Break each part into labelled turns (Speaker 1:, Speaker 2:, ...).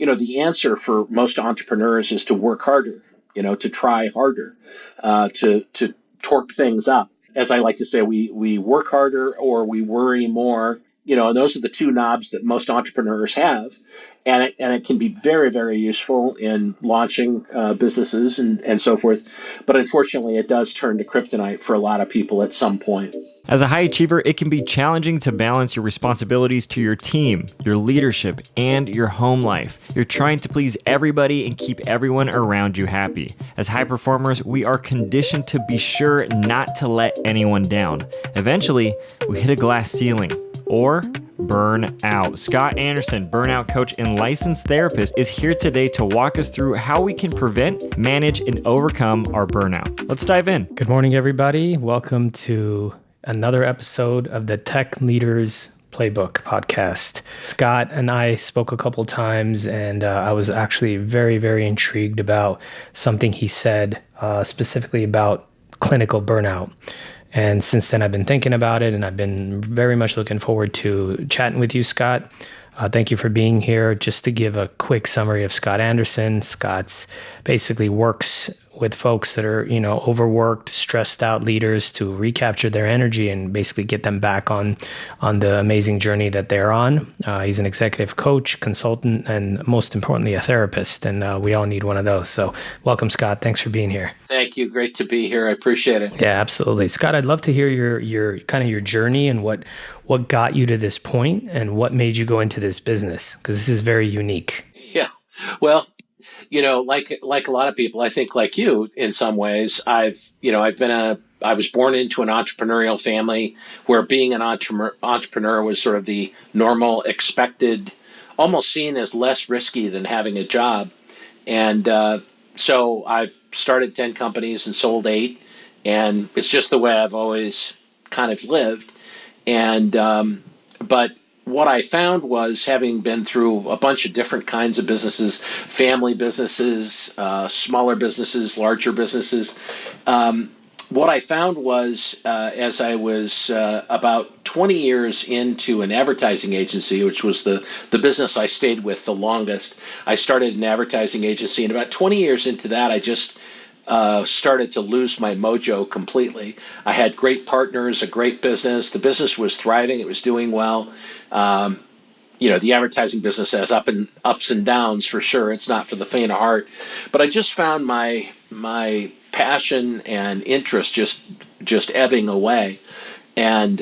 Speaker 1: the answer for most entrepreneurs is to work harder, to try harder, to torque things up. As I like to say, we work harder or we worry more, and those are the two knobs that most entrepreneurs have. And it can be very, very useful in launching businesses and so forth. But unfortunately, it does turn to kryptonite for a lot of people at some point.
Speaker 2: As a high achiever, it can be challenging to balance your responsibilities to your team, your leadership, and your home life. You're trying to please everybody and keep everyone around you happy. As high performers, we are conditioned to be sure not to let anyone down. Eventually, we hit a glass ceiling or burn out. Scott Anderson, burnout coach and licensed therapist, is here today to walk us through how we can prevent, manage, and overcome our burnout. Let's dive in.
Speaker 3: Good morning, everybody. Welcome to another episode of the Tech Leaders Playbook podcast. Scott and I spoke a couple times, and I was actually very, very intrigued about something he said, specifically about clinical burnout. And since then, I've been thinking about it, and I've been very much looking forward to chatting with you, Scott. Thank you for being here. Just to give a quick summary of Scott Anderson, Scott's basically works with folks that are, overworked, stressed out leaders to recapture their energy and basically get them back on the amazing journey that they're on. He's an executive coach, consultant, and most importantly, a therapist. And we all need one of those. So welcome, Scott. Thanks for being here.
Speaker 1: Thank you. Great to be here. I appreciate it.
Speaker 3: Yeah, absolutely. Scott, I'd love to hear your kind of your journey and what got you to this point and what made you go into this business, because this is very unique.
Speaker 1: Yeah. Well, like a lot of people, I think like you, in some ways, I was born into an entrepreneurial family where being an entrepreneur was sort of the normal, expected, almost seen as less risky than having a job. And so I've started 10 companies and sold 8, and it's just the way I've always kind of lived. And but what I found was, having been through a bunch of different kinds of businesses, family businesses, smaller businesses, larger businesses, what I found was, as I was about 20 years into an advertising agency, which was the business I stayed with the longest. I started an advertising agency, and about 20 years into that, I just started to lose my mojo completely. I had great partners, a great business. The business was thriving. It was doing well. The advertising business has ups and downs for sure. It's not for the faint of heart. But I just found my passion and interest just ebbing away, and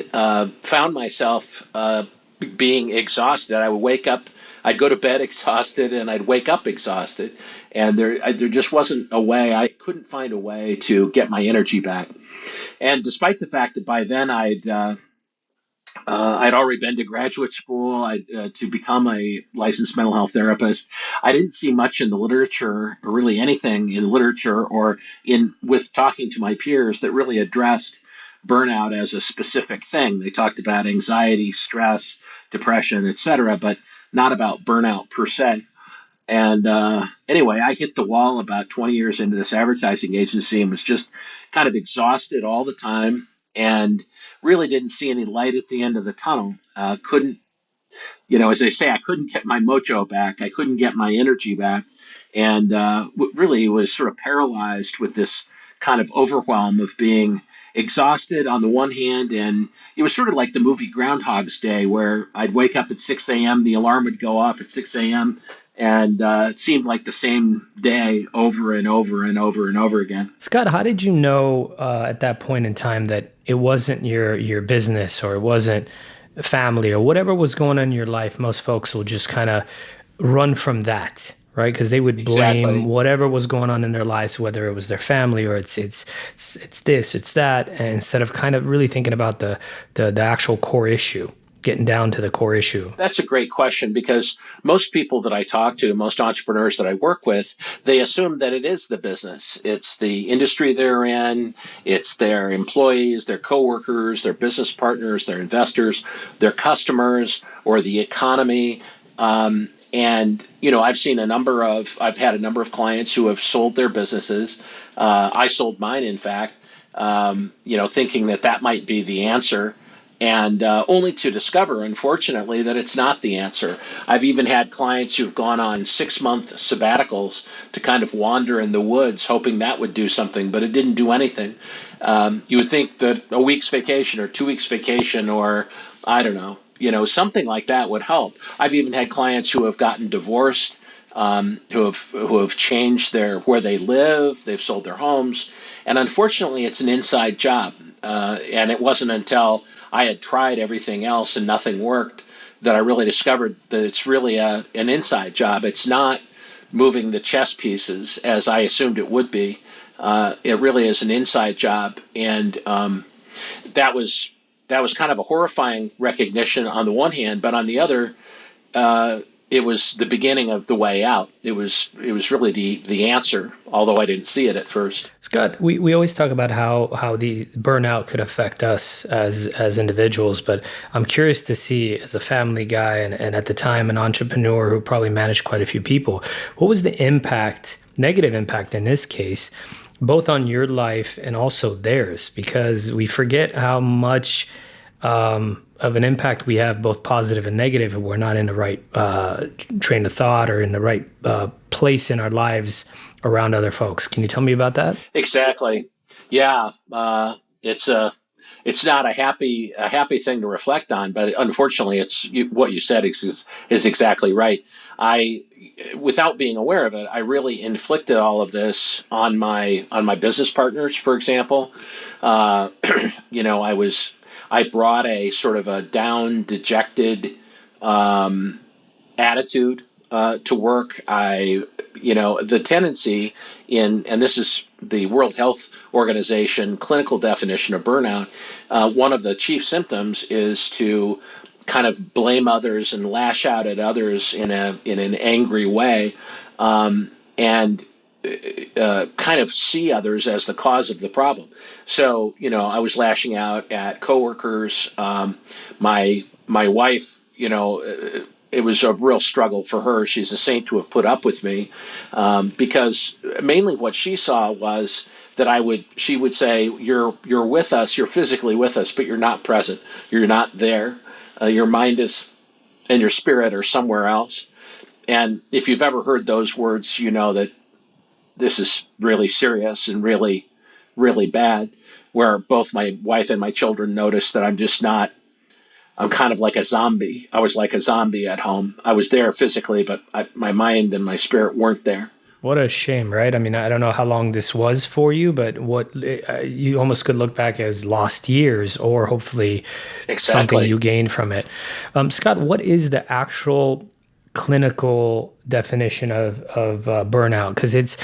Speaker 1: found myself being exhausted. I would wake up, I'd go to bed exhausted, and I'd wake up exhausted. And there just wasn't a way. I couldn't find a way to get my energy back. And despite the fact that by then I'd already been to graduate school to become a licensed mental health therapist, I didn't see much in the literature, or really anything in literature or with talking to my peers, that really addressed burnout as a specific thing. They talked about anxiety, stress, depression, etc., but not about burnout per se. And anyway, I hit the wall about 20 years into this advertising agency and was just kind of exhausted all the time, and really didn't see any light at the end of the tunnel. Couldn't, as they say, I couldn't get my mojo back. I couldn't get my energy back, and really was sort of paralyzed with this kind of overwhelm of being exhausted on the one hand, and it was sort of like the movie Groundhog's Day, where I'd wake up at 6 a.m., the alarm would go off at 6 a.m., and it seemed like the same day over and over and over and over again.
Speaker 3: Scott, how did you know at that point in time that it wasn't your business, or it wasn't family, or whatever was going on in your life? Most folks will just kind of run from that, right? Because they would blame whatever was going on in their lives, whether it was their family or it's this, it's that, and instead of kind of really thinking about the actual core issue. Getting down to the core issue?
Speaker 1: That's a great question, because most people that I talk to, most entrepreneurs that I work with, they assume that it is the business. It's the industry they're in. It's their employees, their coworkers, their business partners, their investors, their customers, or the economy. And, I've had a number of clients who have sold their businesses. I sold mine, in fact, thinking that might be the answer. and only to discover, unfortunately, that it's not the answer. I've even had clients who've gone on 6-month sabbaticals to kind of wander in the woods, hoping that would do something, but it didn't do anything. You would think that a week's vacation or 2 weeks vacation, or I don't know, something like that would help. I've even had clients who have gotten divorced, who have changed where they live. They've sold their homes, and unfortunately, it's an inside job. And it wasn't until I had tried everything else and nothing worked that I really discovered that it's really an inside job. It's not moving the chess pieces as I assumed it would be. It really is an inside job, and that was kind of a horrifying recognition on the one hand, but on the other, it was the beginning of the way out. It was really the answer, although I didn't see it at first.
Speaker 3: Scott, we always talk about how the burnout could affect us as individuals, but I'm curious to see, as a family guy and at the time an entrepreneur who probably managed quite a few people, what was the impact, negative impact in this case, both on your life and also theirs? Because we forget how much of an impact we have, both positive and negative, if we're not in the right train of thought or in the right place in our lives around other folks. Can you tell me about that?
Speaker 1: Exactly. Yeah. It's not a happy thing to reflect on, but unfortunately, what you said is exactly right. Without being aware of it, I really inflicted all of this on my business partners. For example, I brought a sort of a down, dejected attitude to work. The tendency and this is the World Health Organization clinical definition of burnout. One of the chief symptoms is to kind of blame others and lash out at others in an angry way, and kind of see others as the cause of the problem. So, I was lashing out at coworkers. My wife, it was a real struggle for her. She's a saint to have put up with me, because mainly what she saw was that she would say, "You're with us, you're physically with us, but you're not present. You're not there. Your mind and your spirit are somewhere else." And if you've ever heard those words, you know that this is really serious and really, really bad, where both my wife and my children noticed that I'm kind of like a zombie. I was like a zombie at home. I was there physically, but my mind and my spirit weren't there.
Speaker 3: What a shame, right? I mean, I don't know how long this was for you, but what you almost could look back as lost years, or hopefully something you gained from it. Scott, what is the actual clinical definition of burnout? Because it's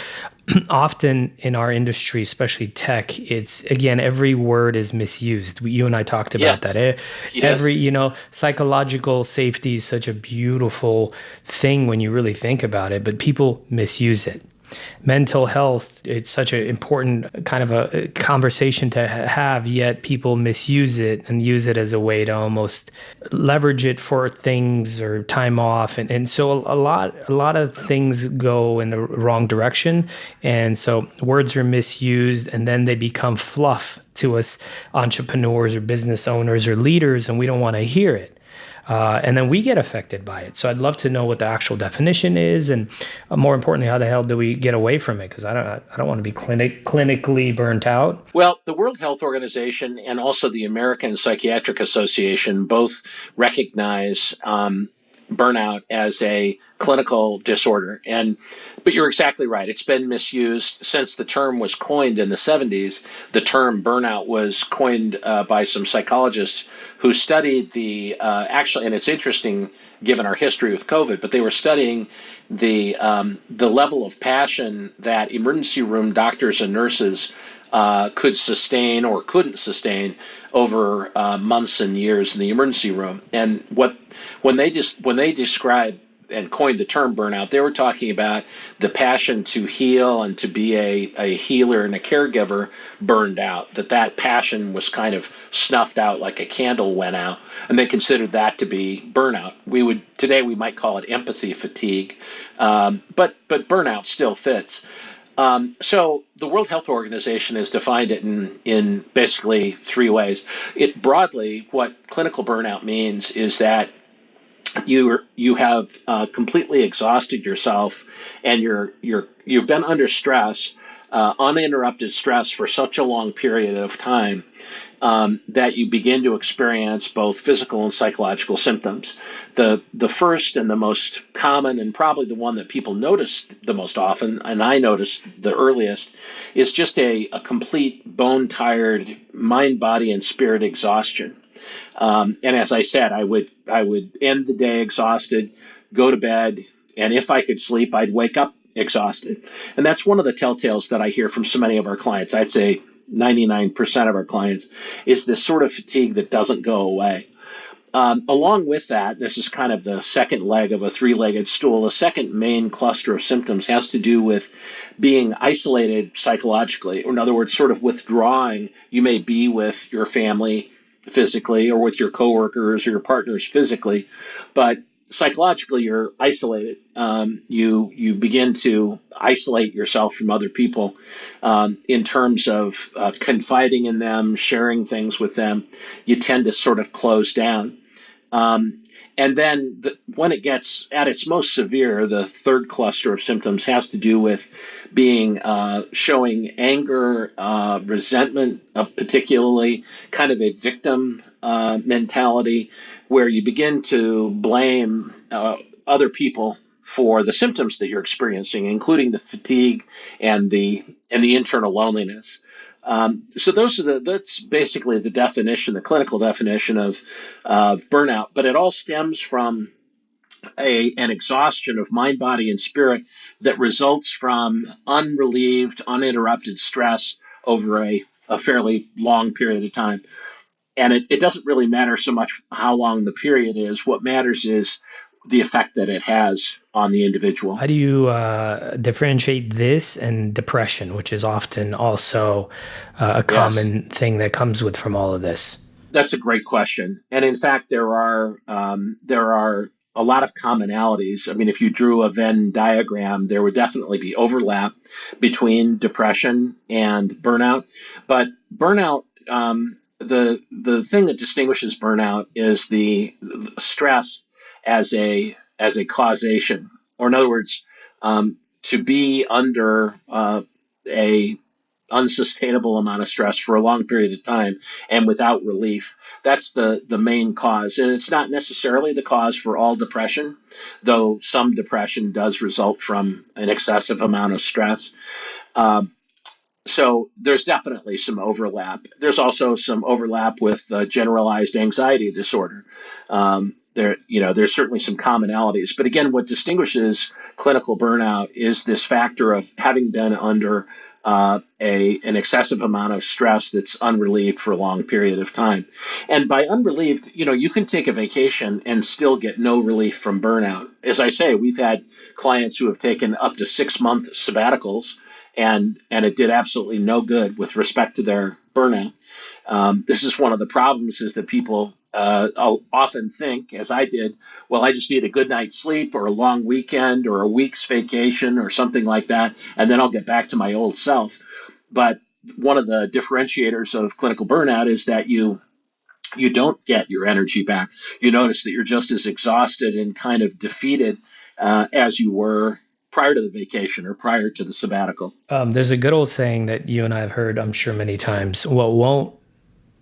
Speaker 3: often in our industry, especially tech, it's, again, every word is misused. You and I talked about that. Every, psychological safety is such a beautiful thing when you really think about it, but people misuse it. Mental health, it's such an important kind of a conversation to have, yet people misuse it and use it as a way to almost leverage it for things or time off. And so a lot of things go in the wrong direction. And so words are misused, and then they become fluff to us entrepreneurs or business owners or leaders, and we don't want to hear it. And then we get affected by it. So I'd love to know what the actual definition is, and more importantly, how the hell do we get away from it? Because I don't want to be clinically burnt out.
Speaker 1: Well, the World Health Organization and also the American Psychiatric Association both recognize burnout as a clinical disorder. But you're exactly right. It's been misused since the term was coined in the 70s. The term burnout was coined by some psychologists who studied actually, and it's interesting given our history with COVID, but they were studying the level of passion that emergency room doctors and nurses could sustain or couldn't sustain over months and years in the emergency room. And when they described and coined the term burnout, they were talking about the passion to heal and to be a healer and a caregiver burned out, that passion was kind of snuffed out like a candle went out, and they considered that to be burnout. Today we might call it empathy fatigue, but burnout still fits. So the World Health Organization has defined it in basically three ways. It broadly, what clinical burnout means is that you have completely exhausted yourself, and you've been under stress, uninterrupted stress for such a long period of time that you begin to experience both physical and psychological symptoms. The first and the most common, and probably the one that people notice the most often, and I noticed the earliest, is just a complete bone tired mind, body, and spirit exhaustion. And as I said, I would end the day exhausted, go to bed, and if I could sleep, I'd wake up exhausted. And that's one of the telltales that I hear from so many of our clients. I'd say 99% of our clients is this sort of fatigue that doesn't go away. Along with that, this is kind of the second leg of a three-legged stool. The second main cluster of symptoms has to do with being isolated psychologically, or in other words, sort of withdrawing. You may be with your family physically, or with your coworkers or your partners physically, but psychologically you're isolated. You begin to isolate yourself from other people in terms of confiding in them, sharing things with them. You tend to sort of close down. And then when it gets at its most severe, the third cluster of symptoms has to do with being showing anger, resentment, particularly kind of a victim mentality, where you begin to blame other people for the symptoms that you're experiencing, including the fatigue and the internal loneliness. So that's basically the definition, the clinical definition of burnout. But it all stems from an exhaustion of mind, body, and spirit that results from unrelieved, uninterrupted stress over a fairly long period of time. And it doesn't really matter so much how long the period is. What matters is the effect that it has on the individual.
Speaker 3: How do you differentiate this and depression, which is often also a common thing that comes with from all of this?
Speaker 1: That's a great question, and in fact, there are a lot of commonalities. I mean, if you drew a Venn diagram, there would definitely be overlap between depression and burnout. But burnout, the thing that distinguishes burnout is the stress as a causation, or in other words, to be under a unsustainable amount of stress for a long period of time and without relief. That's the main cause. And it's not necessarily the cause for all depression, though some depression does result from an excessive amount of stress. Um, so there's definitely some overlap. There's also some overlap with generalized anxiety disorder. There's certainly some commonalities. But again, what distinguishes clinical burnout is this factor of having been under an excessive amount of stress that's unrelieved for a long period of time. And by unrelieved, you can take a vacation and still get no relief from burnout. As I say, we've had clients who have taken up to 6-month sabbaticals, and it did absolutely no good with respect to their burnout. This is one of the problems, is that people often think, as I did, well, I just need a good night's sleep or a long weekend or a week's vacation or something like that, and then I'll get back to my old self. But one of the differentiators of clinical burnout is that you don't get your energy back. You notice that you're just as exhausted and kind of defeated as you were prior to the vacation or prior to the sabbatical.
Speaker 3: There's a good old saying that you and I have heard, I'm sure, many times. What won't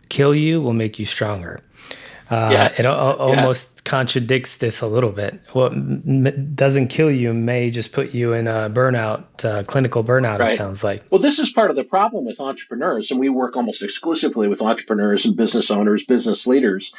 Speaker 3: kill you will make you stronger.
Speaker 1: Yes.
Speaker 3: It
Speaker 1: Yes.
Speaker 3: almost contradicts this a little bit. What doesn't kill you may just put you in a burnout, clinical burnout, it
Speaker 1: Right.
Speaker 3: sounds like.
Speaker 1: Well, this is part of the problem with entrepreneurs, and we work almost exclusively with entrepreneurs and business owners, business leaders.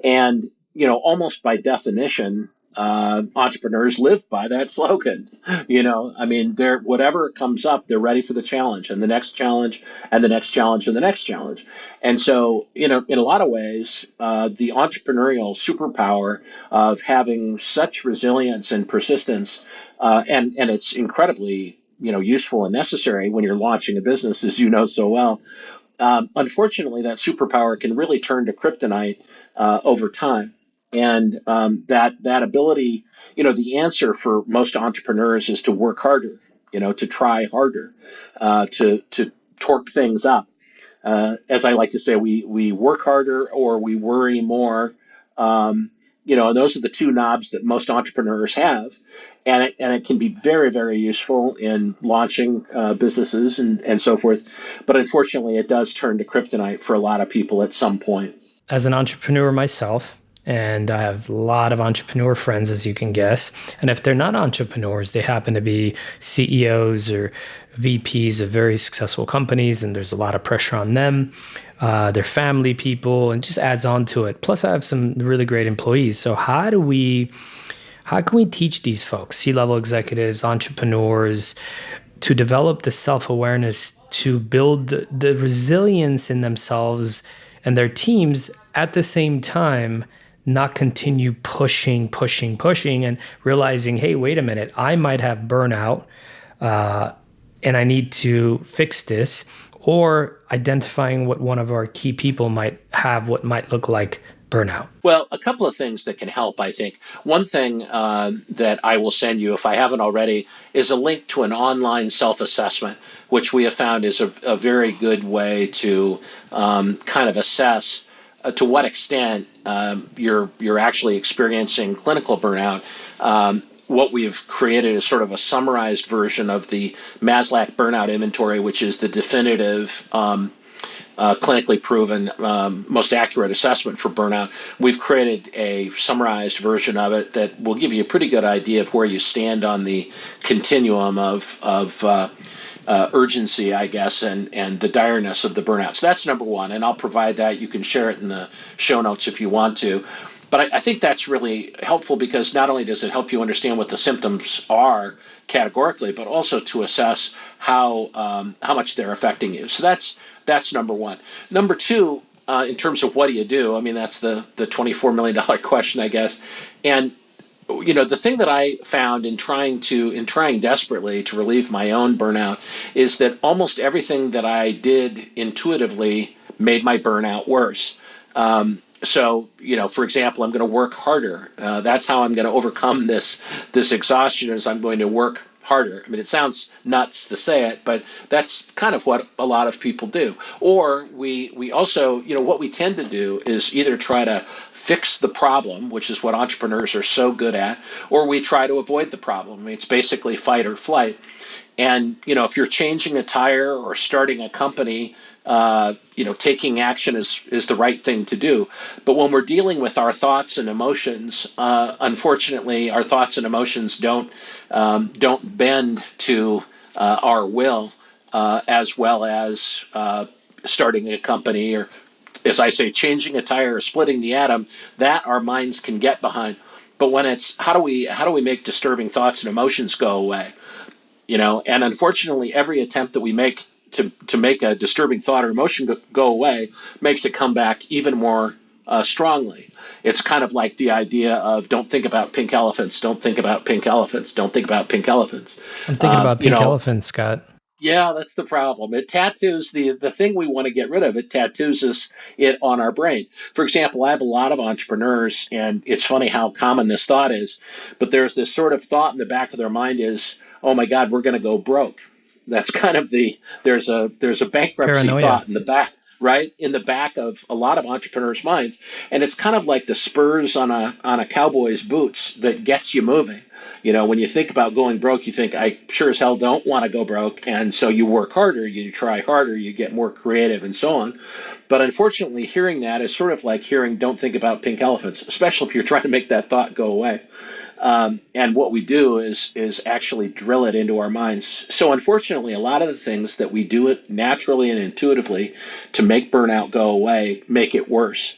Speaker 1: And, almost by definition, entrepreneurs live by that slogan. I mean, they're whatever comes up, they're ready for the challenge and the next challenge and the next challenge and the next challenge. And so, in a lot of ways, the entrepreneurial superpower of having such resilience and persistence, and it's incredibly useful and necessary when you're launching a business, as you know so well. Unfortunately, that superpower can really turn to kryptonite over time, and that ability, the answer for most entrepreneurs is to work harder. to try harder, to torque things up. As I like to say, we work harder or we worry more. And those are the two knobs that most entrepreneurs have, and it can be very, very useful in launching businesses and so forth. But unfortunately, it does turn to kryptonite for a lot of people at some point.
Speaker 3: As an entrepreneur myself, and I have a lot of entrepreneur friends, as you can guess. And if they're not entrepreneurs, they happen to be CEOs or VPs of very successful companies, and there's a lot of pressure on them. They're family people, and just adds on to it. Plus, I have some really great employees. So how can we teach these folks, C-level executives, entrepreneurs, to develop the self-awareness to build the resilience in themselves and their teams at the same time, not continue pushing, and realizing, hey, wait a minute, I might have burnout and I need to fix this, or identifying what one of our key people might have, what might look like burnout?
Speaker 1: Well, a couple of things that can help, I think. One thing that I will send you, if I haven't already, is a link to an online self-assessment, which we have found is a very good way to kind of assess to what extent you're actually experiencing clinical burnout. What we've created is sort of a summarized version of the Maslach burnout inventory, which is the definitive clinically proven, most accurate assessment for burnout. We've created a summarized version of it that will give you a pretty good idea of where you stand on the continuum of urgency, I guess, and the direness of the burnout. So that's number one, and I'll provide that. You can share it in the show notes if you want to. But I think that's really helpful because not only does it help you understand what the symptoms are categorically, but also to assess how much they're affecting you. So that's number one. Number two, in terms of what do you do? I mean, that's the $24 million question, I guess. And the thing that I found in trying desperately to relieve my own burnout is that almost everything that I did intuitively made my burnout worse. So, for example, I'm going to work harder. That's how I'm going to overcome this exhaustion is I'm going to work harder. I mean, it sounds nuts to say it, but that's kind of what a lot of people do. Or we also, what we tend to do is either try to fix the problem, which is what entrepreneurs are so good at, or we try to avoid the problem. I mean, it's basically fight or flight. And, if you're changing a tire or starting a company, taking action is the right thing to do. But when we're dealing with our thoughts and emotions, unfortunately, our thoughts and emotions don't bend to our will as well as starting a company or, as I say, changing a tire or splitting the atom. That our minds can get behind. But when it's how do we make disturbing thoughts and emotions go away? And unfortunately, every attempt that we make to make a disturbing thought or emotion go away makes it come back even more strongly. It's kind of like the idea of don't think about pink elephants, don't think about pink elephants, don't think about pink elephants.
Speaker 3: I'm thinking about pink elephants, Scott.
Speaker 1: Yeah, that's the problem. It tattoos the thing we want to get rid of. It tattoos it on our brain. For example, I have a lot of entrepreneurs, and it's funny how common this thought is, but there's this sort of thought in the back of their mind is, oh my God, we're going to go broke. That's kind of there's a bankruptcy
Speaker 3: Paranoia.
Speaker 1: thought in the back, right? In the back of a lot of entrepreneurs' minds. And it's kind of like the spurs on a cowboy's boots that gets you moving. When you think about going broke, you think, I sure as hell don't want to go broke. And so you work harder, you try harder, you get more creative and so on. But unfortunately, hearing that is sort of like hearing don't think about pink elephants, especially if you're trying to make that thought go away. And what we do is actually drill it into our minds. So unfortunately, a lot of the things that we do it naturally and intuitively to make burnout go away make it worse.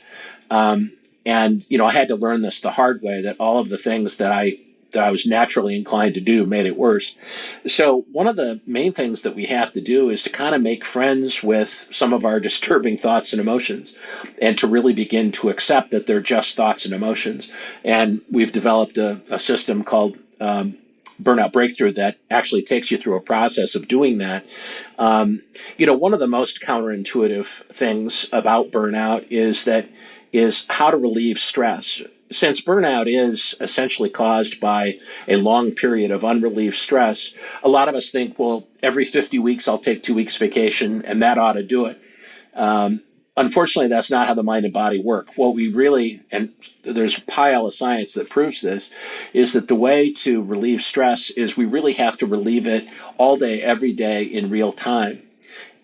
Speaker 1: And I had to learn this the hard way, that all of the things that I was naturally inclined to do made it worse. So one of the main things that we have to do is to kind of make friends with some of our disturbing thoughts and emotions and to really begin to accept that they're just thoughts and emotions. And we've developed a system called Burnout Breakthrough that actually takes you through a process of doing that. One of the most counterintuitive things about burnout is how to relieve stress. since burnout is essentially caused by a long period of unrelieved stress, a lot of us think, well, every 50 weeks I'll take 2 weeks vacation and that ought to do it. Um, Unfortunately, that's not how the mind and body work. What we really, and there's a pile of science that proves this, is that the way to relieve stress is we really have to relieve it all day, every day in real time.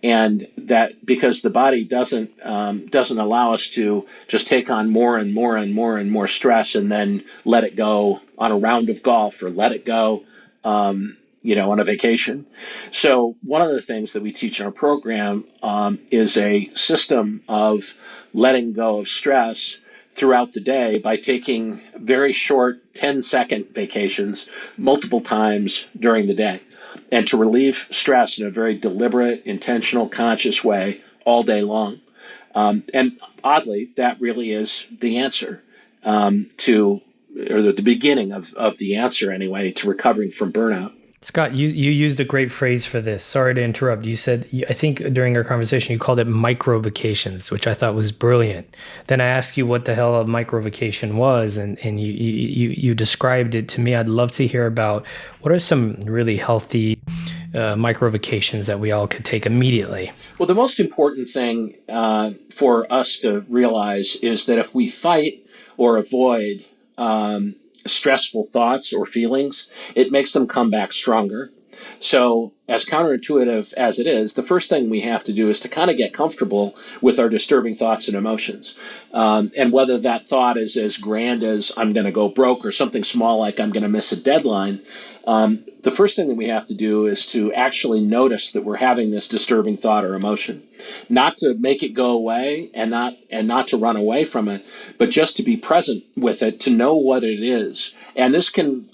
Speaker 1: And that because the body doesn't allow us to just take on more and more and more and more stress and then let it go on a round of golf or let it go on a vacation. So one of the things that we teach in our program is a system of letting go of stress throughout the day by taking very short 10-second vacations multiple times during the day, and to relieve stress in a very deliberate, intentional, conscious way all day long. And oddly, that really is the answer or the beginning of the answer anyway, to recovering from burnout.
Speaker 3: Scott, you used a great phrase for this. Sorry to interrupt. You said, I think during our conversation, you called it micro vacations, which I thought was brilliant. Then I asked you what the hell a micro vacation was, and you described it to me. I'd love to hear about what are some really healthy micro vacations that we all could take immediately.
Speaker 1: Well, the most important thing for us to realize is that if we fight or avoid stressful thoughts or feelings, it makes them come back stronger. So, as counterintuitive as it is, the first thing we have to do is to kind of get comfortable with our disturbing thoughts and emotions. And whether that thought is as grand as I'm going to go broke or something small like I'm going to miss a deadline, the first thing that we have to do is to actually notice that we're having this disturbing thought or emotion, not to make it go away and not to run away from it, but just to be present with it, to know what it is. And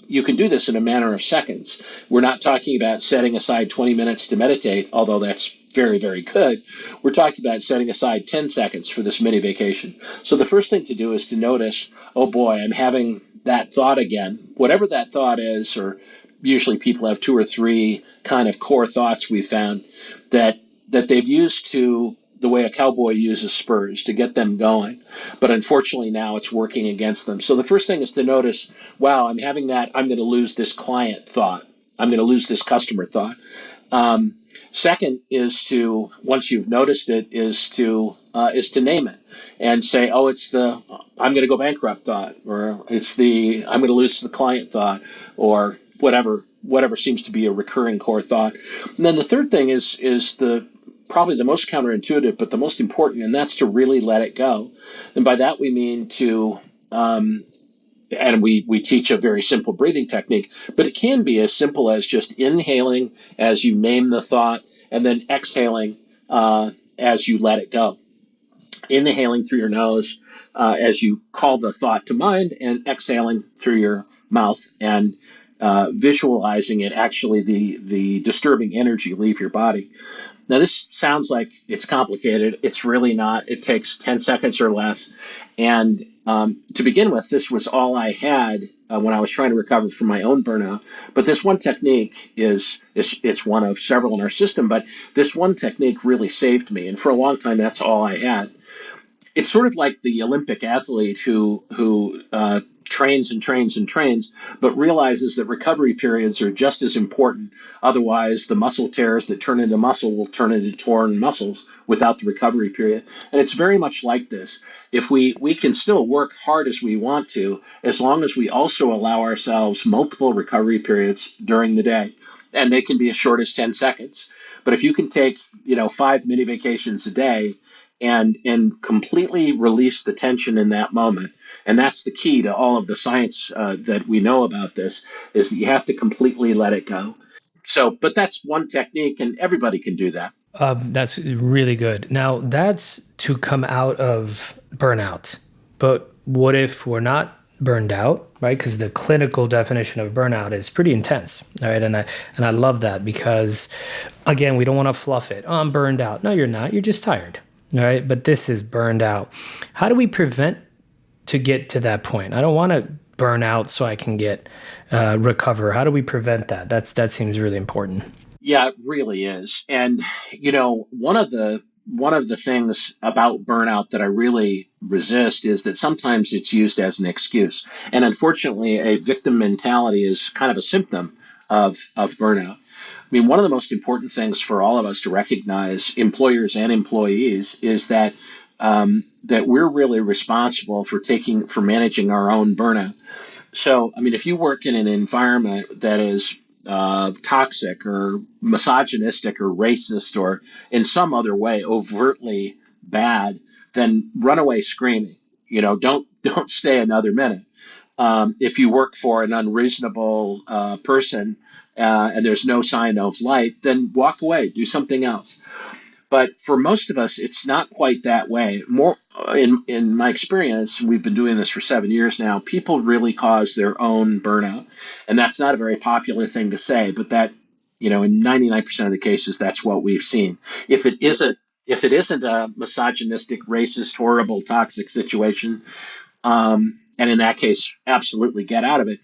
Speaker 1: you can do this in a matter of seconds. We're not talking about setting aside 20 minutes to meditate, although that's very, very good. We're talking about setting aside 10 seconds for this mini vacation. So the first thing to do is to notice, oh boy, I'm having that thought again, whatever that thought is, or usually people have 2 or 3 kind of core thoughts we found that they've used to the way a cowboy uses spurs to get them going. But unfortunately now it's working against them. So the first thing is to notice, wow, I'm having that I'm going to lose this client thought. I'm going to lose this customer thought. Second is to, once you've noticed it, is to name it and say, oh, it's the I'm going to go bankrupt thought, or it's the I'm going to lose the client thought, or whatever seems to be a recurring core thought. And then the third thing is the probably the most counterintuitive, but the most important, and that's to really let it go. And by that we mean to and we teach a very simple breathing technique, but it can be as simple as just inhaling as you name the thought, and then exhaling as you let it go. Inhaling through your nose as you call the thought to mind, and exhaling through your mouth and visualizing it, actually the disturbing energy leave your body. Now, this sounds like it's complicated. It's really not. It takes 10 seconds or less. And to begin with, this was all I had when I was trying to recover from my own burnout. But this one technique it's one of several in our system, but this one technique really saved me. And for a long time, that's all I had. It's sort of like the Olympic athlete who trains and trains and trains, but realizes that recovery periods are just as important. Otherwise, the muscle tears that turn into muscle will turn into torn muscles without the recovery period. And it's very much like this. If we can still work hard as we want to, as long as we also allow ourselves multiple recovery periods during the day, and they can be as short as 10 seconds. But if you can take 5 mini vacations a day and completely release the tension in that moment. And that's the key to all of the science that we know about this, is that you have to completely let it go. So, but that's one technique, and everybody can do that.
Speaker 3: That's really good. Now, that's to come out of burnout. But what if we're not burned out, right? Because the clinical definition of burnout is pretty intense, right? And I love that because, again, we don't want to fluff it. Oh, I'm burned out. No, you're not. You're just tired. All right. But this is burned out. How do we prevent to get to that point? I don't want to burn out so I can get recover. How do we prevent that? That seems really important.
Speaker 1: Yeah, it really is. And, one of the one of the things about burnout that I really resist is that sometimes it's used as an excuse. And unfortunately, a victim mentality is kind of a symptom of burnout. I mean, one of the most important things for all of us to recognize, employers and employees, is that we're really responsible for managing our own burnout. So, I mean, if you work in an environment that is toxic or misogynistic or racist or in some other way overtly bad, then run away screaming. Don't stay another minute. If you work for an unreasonable person and there's no sign of light, then walk away, do something else. But for most of us, it's not quite that way. More in my experience, we've been doing this for 7 years now. People really cause their own burnout, and that's not a very popular thing to say. But in 99% of the cases, that's what we've seen. If it isn't a misogynistic, racist, horrible, toxic situation, and in that case, absolutely get out of it.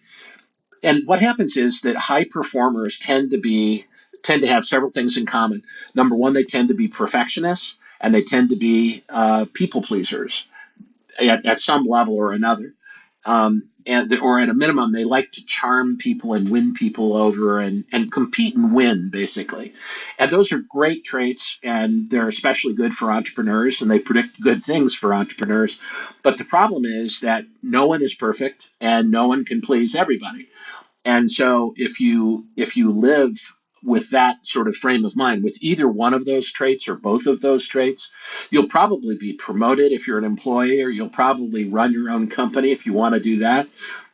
Speaker 1: And what happens is that high performers tend to have several things in common. Number one, they tend to be perfectionists and they tend to be people pleasers at some level or another. Or at a minimum, they like to charm people and win people over and compete and win, basically. And those are great traits, and they're especially good for entrepreneurs, and they predict good things for entrepreneurs. But the problem is that no one is perfect, and no one can please everybody. And so if you live with that sort of frame of mind, with either one of those traits or both of those traits, you'll probably be promoted if you're an employee, or you'll probably run your own company if you want to do that.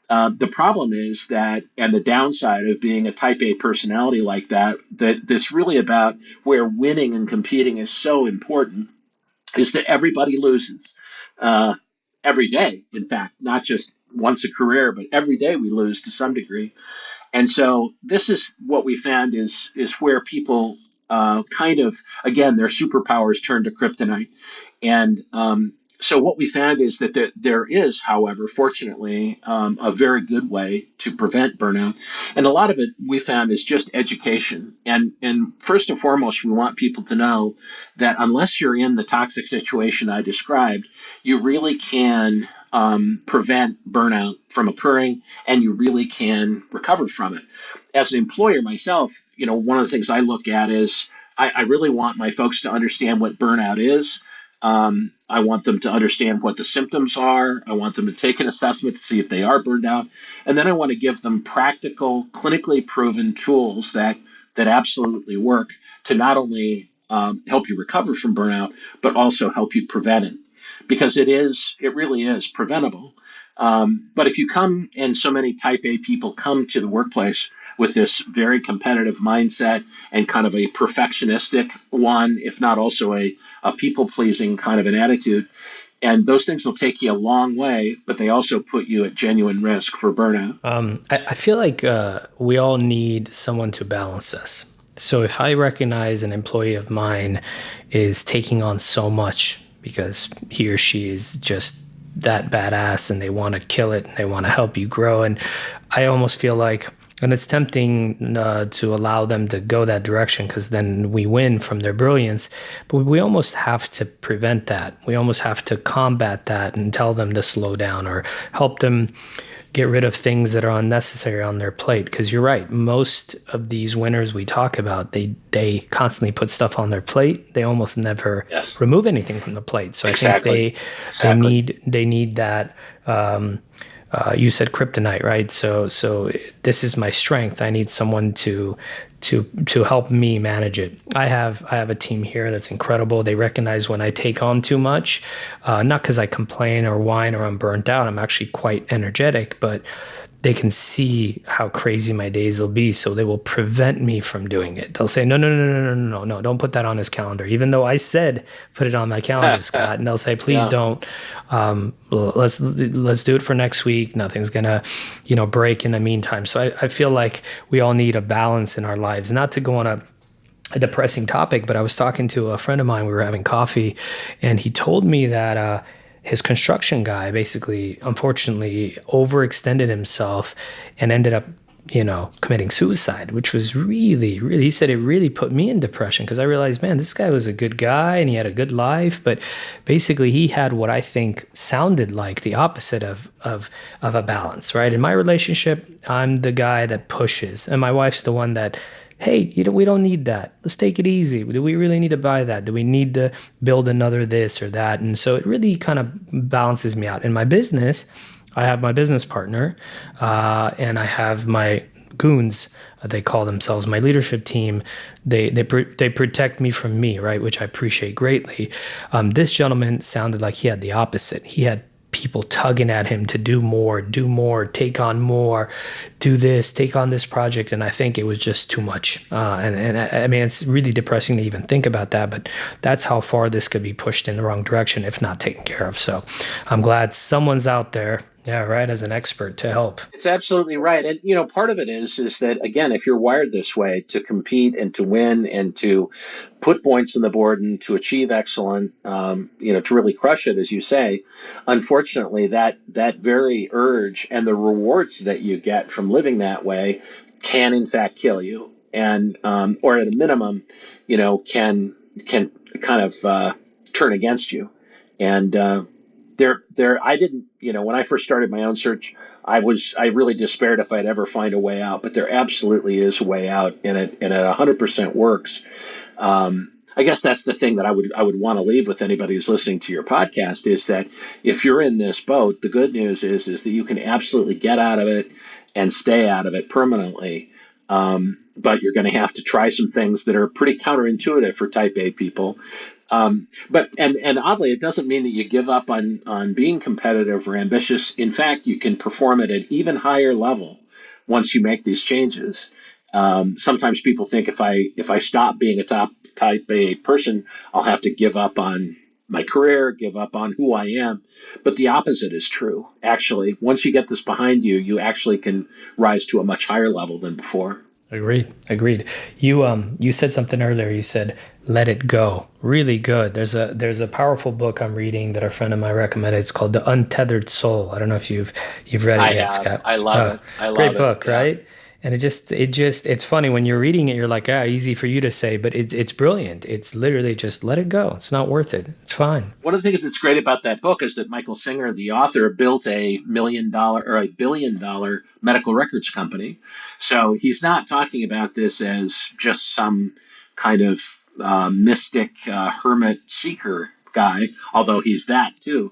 Speaker 1: The problem is that, and the downside of being a type A personality like that's really about where winning and competing is so important, is that everybody loses every day. In fact, not just once a career, but every day we lose to some degree. And so this is what we found is where people kind of, again, their superpowers turn to kryptonite. And so what we found is that there is, however, fortunately, a very good way to prevent burnout. And a lot of it we found is just education. And first and foremost, we want people to know that unless you're in the toxic situation I described, you really can prevent burnout from occurring, and you really can recover from it. As an employer myself, one of the things I look at is I really want my folks to understand what burnout is. I want them to understand what the symptoms are. I want them to take an assessment to see if they are burned out. And then I want to give them practical, clinically proven tools that absolutely work to not only help you recover from burnout, but also help you prevent it. Because it really is preventable. But if you come, and so many type A people come to the workplace with this very competitive mindset and kind of a perfectionistic one, if not also a people-pleasing kind of an attitude. And those things will take you a long way, but they also put you at genuine risk for burnout.
Speaker 3: I feel like we all need someone to balance us. So if I recognize an employee of mine is taking on so much because he or she is just that badass and they want to kill it and they want to help you grow, and I almost feel like, and it's tempting to allow them to go that direction because then we win from their brilliance. But we almost have to prevent that. We almost have to combat that and tell them to slow down or help them get rid of things that are unnecessary on their plate. Because you're right, most of these winners we talk about, they constantly put stuff on their plate. They almost never remove anything from the plate. So
Speaker 1: Exactly.
Speaker 3: I think they need that. You said kryptonite, right? So this is my strength. I need someone to help me manage it. I have a team here that's incredible. They recognize when I take on too much, not because I complain or whine or I'm burnt out. I'm actually quite energetic, but they can see how crazy my days will be, so they will prevent me from doing it. They'll say, no, don't put that on his calendar, even though I said put it on my calendar, Scott. And they'll say, please don't. Let's do it for next week. Nothing's gonna, break in the meantime. So I feel like we all need a balance in our lives. Not to go on a depressing topic, but I was talking to a friend of mine. We were having coffee, and he told me that his construction guy basically, unfortunately, overextended himself and ended up committing suicide, which was really, really, he said it really put me in depression because I realized, man, this guy was a good guy and he had a good life, but basically he had what I think sounded like the opposite of a balance, right? In my relationship, I'm the guy that pushes, and my wife's the one that, hey, we don't need that. Let's take it easy. Do we really need to buy that? Do we need to build another this or that? And so it really kind of balances me out. In my business, I have my business partner, and I have my goons. They call themselves my leadership team. They protect me from me, right? Which I appreciate greatly. This gentleman sounded like he had the opposite. He had people tugging at him to do more, take on more, do this, take on this project. And I think it was just too much. And I mean, it's really depressing to even think about that, but that's how far this could be pushed in the wrong direction if not taken care of. So I'm glad someone's out there, yeah, right, as an expert to help.
Speaker 1: It's absolutely right. And, part of it is that, again, if you're wired this way to compete and to win and to put points on the board and to achieve excellent, to really crush it, as you say, unfortunately, that very urge and the rewards that you get from living that way can, in fact, kill you. And, or at a minimum, can kind of turn against you. And, I didn't, when I first started my own search, I really despaired if I'd ever find a way out, but there absolutely is a way out, and it 100% works. I guess that's the thing that I would want to leave with anybody who's listening to your podcast is that if you're in this boat, the good news is that you can absolutely get out of it and stay out of it permanently. But you're going to have to try some things that are pretty counterintuitive for type A people. But oddly, it doesn't mean that you give up on being competitive or ambitious. In fact, you can perform at an even higher level once you make these changes. Sometimes people think if I stop being a top type A person, I'll have to give up on my career, give up on who I am. But the opposite is true. Actually, once you get this behind you, you actually can rise to a much higher level than before.
Speaker 3: Agreed. You said something earlier. You said, let it go. Really good. There's a powerful book I'm reading that a friend of mine recommended. It's called The Untethered Soul. I don't know if you've read it yet, Scott.
Speaker 1: I love it. I love
Speaker 3: great
Speaker 1: it.
Speaker 3: book,
Speaker 1: Yeah.
Speaker 3: right? And it's funny when you're reading it, you're like, easy for you to say, but it's brilliant. It's literally just let it go. It's not worth it. It's fine.
Speaker 1: One of the things that's great about that book is that Michael Singer, the author, built a $1 million or a $1 billion medical records company. So he's not talking about this as just some kind of mystic hermit seeker guy, although he's that too.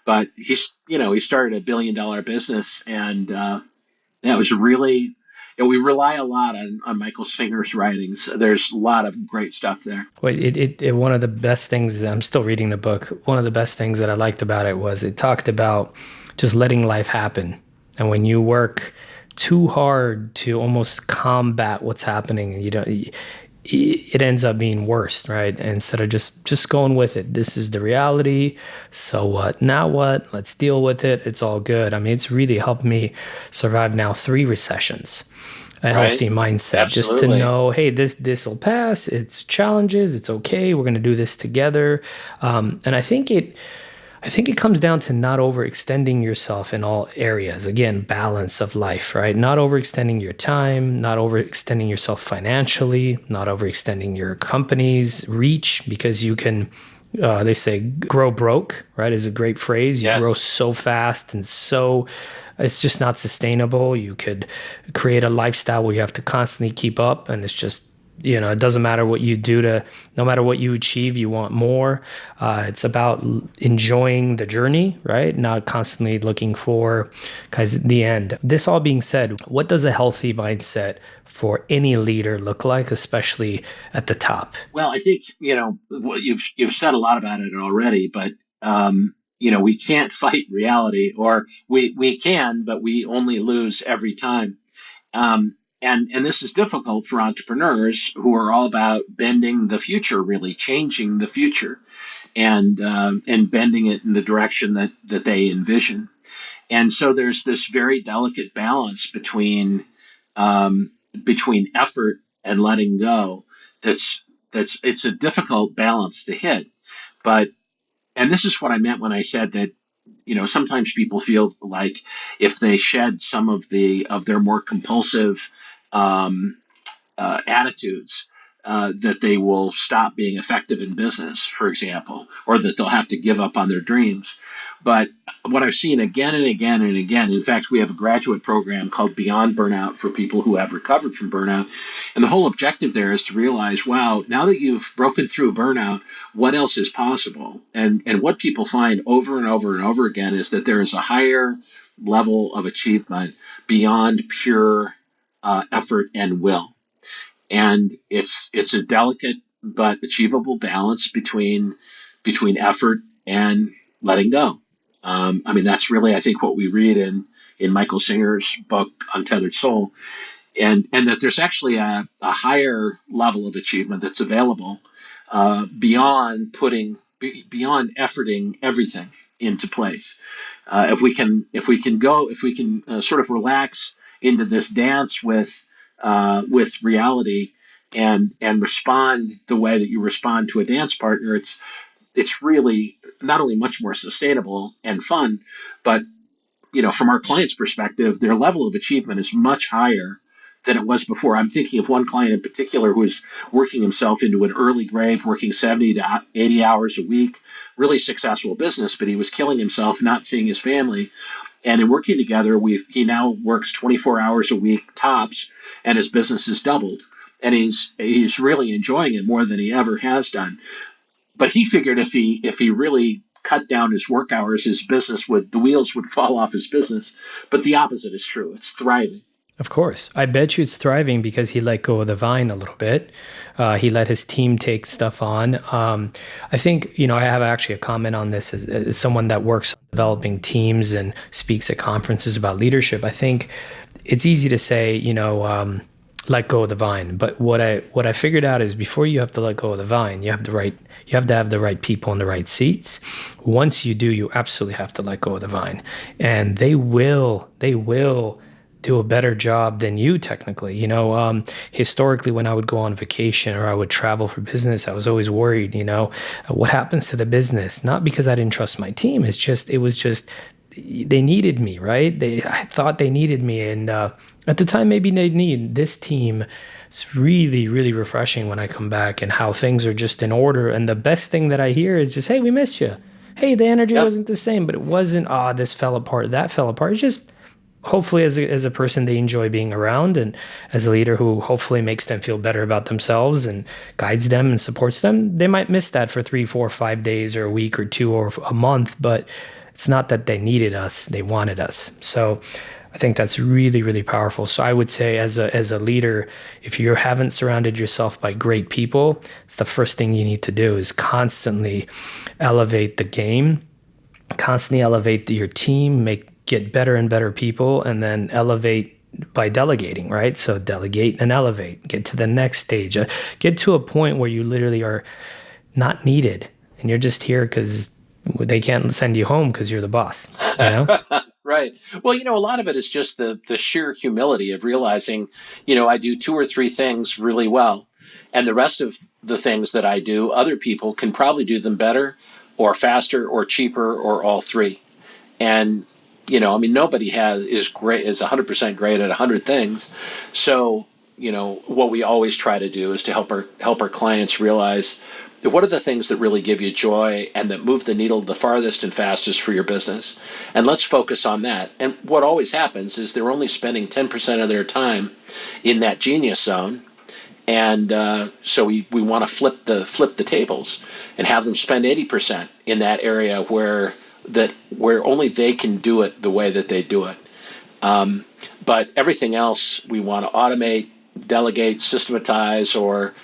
Speaker 1: But he started a $1 billion business, and it was really. We rely a lot on Michael Singer's writings. There's a lot of great stuff there.
Speaker 3: Well, one of the best things, I'm still reading the book. One of the best things that I liked about it was it talked about just letting life happen. And when you work too hard to almost combat what's happening, it ends up being worse, right? Instead of just going with it. This is the reality. So what? Now what? Let's deal with it. It's all good. I mean, it's really helped me survive now 3 recessions. A healthy mindset.
Speaker 1: Absolutely.
Speaker 3: Just to know, hey, this will pass. It's challenges. It's okay. We're going to do this together. And I think it comes down to not overextending yourself in all areas. Again, balance of life, right? Not overextending your time, not overextending yourself financially, not overextending your company's reach, because you can, they say, grow broke, right? Is a great phrase. You grow so fast and so it's just not sustainable. You could create a lifestyle where you have to constantly keep up, and it's just, it doesn't matter what you do no matter what you achieve, you want more. It's about enjoying the journey, right? Not constantly looking for the end. This all being said, what does a healthy mindset for any leader look like, especially at the top?
Speaker 1: Well, I think, you've said a lot about it already, but, we can't fight reality, or we can, but we only lose every time. And this is difficult for entrepreneurs who are all about bending the future, really changing the future, and bending it in the direction that they envision. And so there's this very delicate balance between effort and letting go. It's a difficult balance to hit, but and this is what I meant when I said that sometimes people feel like if they shed some of their more compulsive attitudes, that they will stop being effective in business, for example, or that they'll have to give up on their dreams. But what I've seen again and again and again, in fact, we have a graduate program called Beyond Burnout for people who have recovered from burnout. And the whole objective there is to realize, wow, now that you've broken through burnout, what else is possible? And what people find over and over and over again is that there is a higher level of achievement beyond pure effort and will. And it's a delicate but achievable balance between effort and letting go. That's really, I think, what we read in Michael Singer's book Untethered Soul, and that there's actually a higher level of achievement that's available beyond beyond efforting everything into place. If we can sort of relax into this dance with reality and respond the way that you respond to a dance partner, it's really not only much more sustainable and fun, but from our client's perspective, their level of achievement is much higher than it was before. I'm thinking of one client in particular who was working himself into an early grave, working 70 to 80 hours a week, really successful business, but he was killing himself, not seeing his family. And in working together, he now works 24 hours a week tops, and his business has doubled. And he's really enjoying it more than he ever has done. But he figured if he really cut down his work hours, the wheels would fall off his business. But the opposite is true. It's thriving.
Speaker 3: Of course. I bet you it's thriving because he let go of the vine a little bit. He let his team take stuff on. I think, I have actually a comment on this as someone that works on developing teams and speaks at conferences about leadership. I think it's easy to say, let go of the vine. But what I figured out is before you have to let go of the vine, you have to have the right people in the right seats. Once you do, you absolutely have to let go of the vine. And they will do a better job than you technically. Historically, when I would go on vacation or I would travel for business, I was always worried, what happens to the business? Not because I didn't trust my team. It was just they needed me, right? I thought they needed me. And at the time, maybe they need this team. It's really, really refreshing when I come back and how things are just in order. And the best thing that I hear is just, hey, we missed you. Hey, the energy wasn't the same, but it wasn't, this fell apart, that fell apart. It's just, hopefully as a person they enjoy being around, and as a leader who hopefully makes them feel better about themselves and guides them and supports them, they might miss that for 3, 4, 5 days or a week or 2 or a month, but it's not that they needed us, they wanted us. So I think that's really, really powerful. So I would say as a leader, if you haven't surrounded yourself by great people, it's the first thing you need to do is constantly elevate the game, constantly elevate your team, get better and better people, and then elevate by delegating, right? So delegate and elevate, get to the next stage, get to a point where you literally are not needed and you're just here because they can't send you home because you're the boss,
Speaker 1: Right. Well, a lot of it is just the sheer humility of realizing, I do 2 or 3 things really well, and the rest of the things that I do, other people can probably do them better or faster or cheaper or all 3. And nobody is 100% great at 100 things. So, what we always try to do is to help our clients realize what are the things that really give you joy and that move the needle the farthest and fastest for your business. And let's focus on that. And what always happens is they're only spending 10% of their time in that genius zone. And so we want to flip the tables and have them spend 80% in that area where only they can do it the way that they do it. But everything else we want to automate, delegate, systematize, or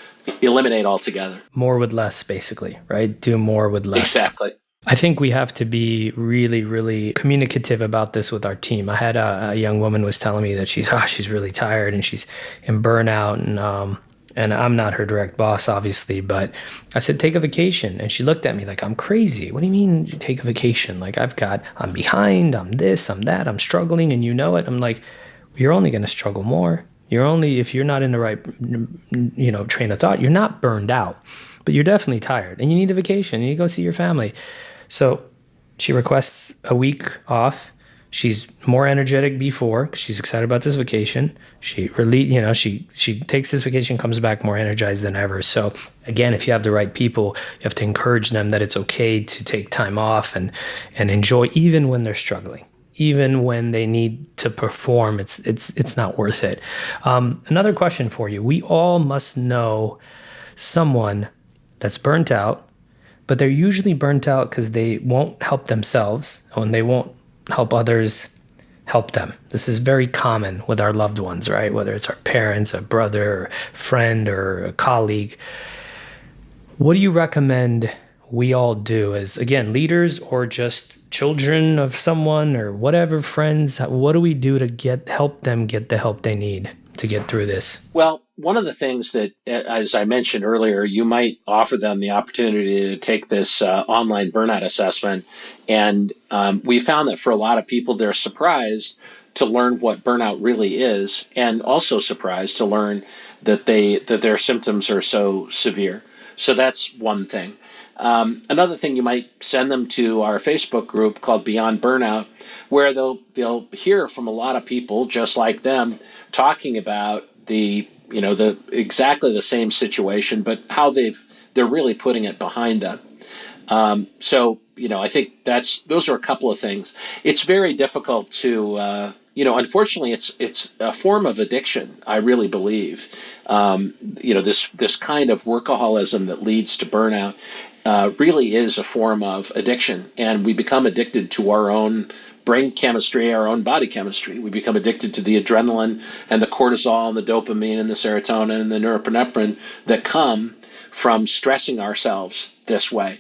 Speaker 1: eliminate altogether.
Speaker 3: More with less, basically, right? Do more with less.
Speaker 1: Exactly.
Speaker 3: I think we have to be really, really communicative about this with our team. I had a young woman was telling me that she's really tired and she's in burnout, and I'm not her direct boss, obviously, but I said, take a vacation. And she looked at me like I'm crazy. What do you mean take a vacation? Like I'm behind, I'm this, I'm that, I'm struggling, and you know it. I'm like, you're only going to struggle more. If you're not in the right, train of thought, you're not burned out, but you're definitely tired and you need a vacation and you go see your family. So She requests a week off. She's more energetic before 'cause she's excited about this vacation. She takes this vacation, comes back more energized than ever. So again, if you have the right people, you have to encourage them that it's okay to take time off and enjoy even when they're struggling. Even when they need to perform, it's not worth it. Another question for you: we all must know someone that's burnt out, but they're usually burnt out because they won't help themselves and they won't help others help them. This is very common with our loved ones, right? Whether it's our parents, a brother, a friend, or a colleague. What do you recommend we all do as, again, leaders or just children of someone or whatever, friends? What do we do to help them get the help they need to get through this?
Speaker 1: Well, one of the things that, as I mentioned earlier, you might offer them the opportunity to take this online burnout assessment. And we found that for a lot of people, they're surprised to learn what burnout really is, and also surprised to learn that their symptoms are so severe. So that's one thing. Another thing, you might send them to our Facebook group called Beyond Burnout, where they'll hear from a lot of people just like them talking about the exactly the same situation, but how they're really putting it behind them. So I think those are a couple of things. It's very difficult to unfortunately, it's a form of addiction. I really believe. This kind of workaholism that leads to burnout really is a form of addiction, and we become addicted to our own brain chemistry, our own body chemistry. We become addicted to the adrenaline and the cortisol and the dopamine and the serotonin and the norepinephrine that come from stressing ourselves this way.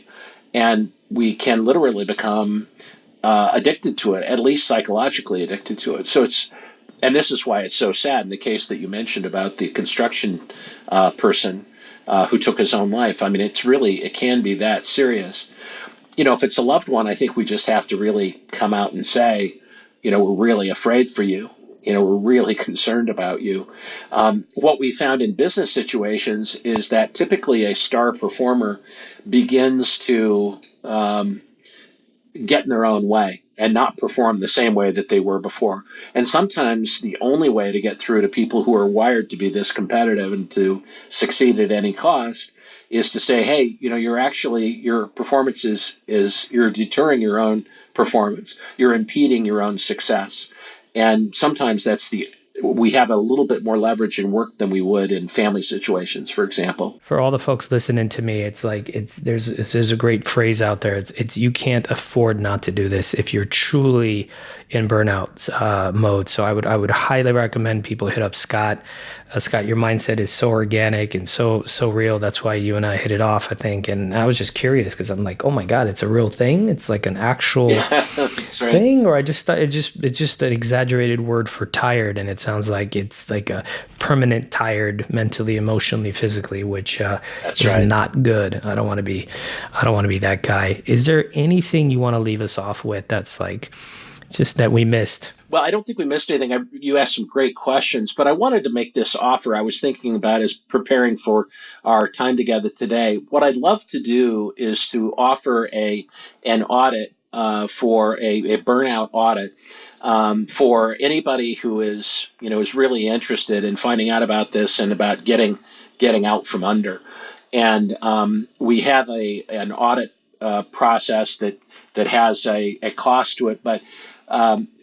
Speaker 1: And we can literally become addicted to it, at least psychologically addicted to it. And this is why it's so sad in the case that you mentioned about the construction person who took his own life. I mean, it can be that serious. If it's a loved one, I think we just have to really come out and say, we're really afraid for you. We're really concerned about you. What we found in business situations is that typically a star performer begins to get in their own way and not perform the same way that they were before. And sometimes the only way to get through to people who are wired to be this competitive and to succeed at any cost is to say, hey, your performance is you're deterring your own performance. You're impeding your own success. And sometimes we have a little bit more leverage in work than we would in family situations, for example.
Speaker 3: For all the folks listening to me, it's like there's a great phrase out there. It's you can't afford not to do this if you're truly in burnout mode. So I would highly recommend people hit up Scott. Scott, your mindset is so organic and so real. That's why you and I hit it off, I think. And I was just curious because I'm like, oh my God, it's a real thing. It's like an actual
Speaker 1: That's right.
Speaker 3: thing, or I just thought it's just an exaggerated word for tired, and it sounds like it's like a permanent tired, mentally, emotionally, physically, which is
Speaker 1: right.
Speaker 3: not good. I don't want to be that guy. Is there anything you want to leave us off with that's like just that we missed?
Speaker 1: Well, I don't think we missed anything. You asked some great questions, but I wanted to make this offer I was thinking about as preparing for our time together today. What I'd love to do is to offer an audit for a burnout audit for anybody who is really interested in finding out about this and about getting out from under. And we have an audit process that has a cost to it, but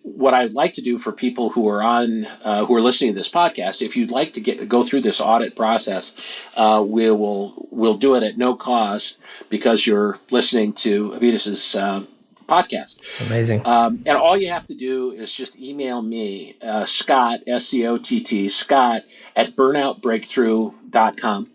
Speaker 1: what I'd like to do for people who are who are listening to this podcast, if you'd like to go through this audit process, we'll do it at no cost because you're listening to Avetis's podcast.
Speaker 3: Amazing.
Speaker 1: And all you have to do is just email me, Scott, SCOTT, Scott at burnoutbreakthrough.com.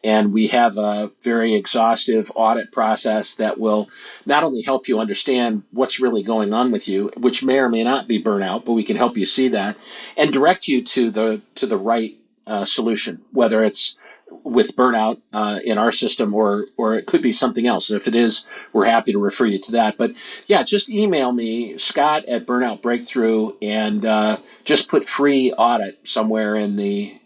Speaker 1: And we have a very exhaustive audit process that will not only help you understand what's really going on with you, which may or may not be burnout, but we can help you see that and direct you to the right solution, whether it's with burnout in our system or it could be something else. And if it is, we're happy to refer you to that. But yeah, just email me, Scott at Burnout Breakthrough, and just put free audit somewhere in the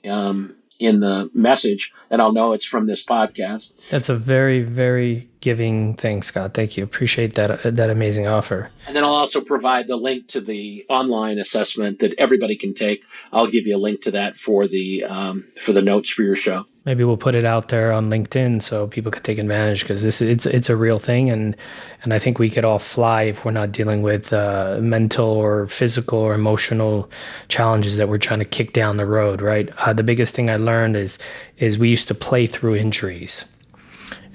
Speaker 1: in the message, and I'll know it's from this podcast.
Speaker 3: That's a very, very giving thing, Scott. Thank you. Appreciate that amazing offer.
Speaker 1: And then I'll also provide the link to the online assessment that everybody can take. I'll give you a link to that for the notes for your show.
Speaker 3: Maybe we'll put it out there on LinkedIn so people could take advantage, because it's a real thing, and I think we could all fly if we're not dealing with mental or physical or emotional challenges that we're trying to kick down the road, right? The biggest thing I learned is we used to play through injuries.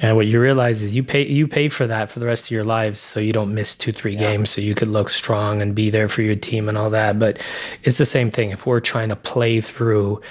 Speaker 3: And what you realize is you pay for that for the rest of your lives, so you don't miss 2-3 games, so you could look strong and be there for your team and all that. But it's the same thing. If we're trying to play through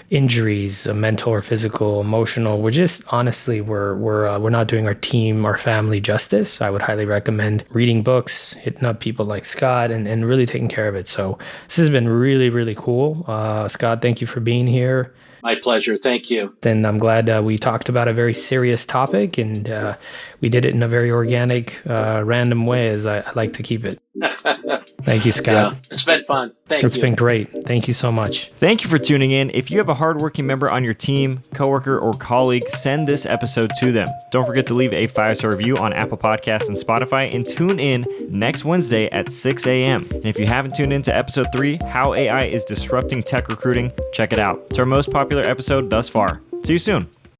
Speaker 3: injuries, mental or physical, emotional, we're just honestly we're not doing our team, our family justice. I would highly recommend reading books, hitting up people like Scott, and really taking care of it. So this has been really, really cool. Scott, thank you for being here.
Speaker 1: My pleasure. Thank you.
Speaker 3: And I'm glad we talked about a very serious topic, and we did it in a very organic, random way, as I like to keep it. Thank you, Scott.
Speaker 1: Yeah, it's been fun.
Speaker 3: It's been great. Thank you so much.
Speaker 2: Thank you for tuning in. If you have a hardworking member on your team, coworker, or colleague, send this episode to them. Don't forget to leave a 5-star review on Apple Podcasts and Spotify, and tune in next Wednesday at 6 a.m. And if you haven't tuned into episode 3, How AI is Disrupting Tech Recruiting, check it out. It's our most popular episode thus far. See you soon.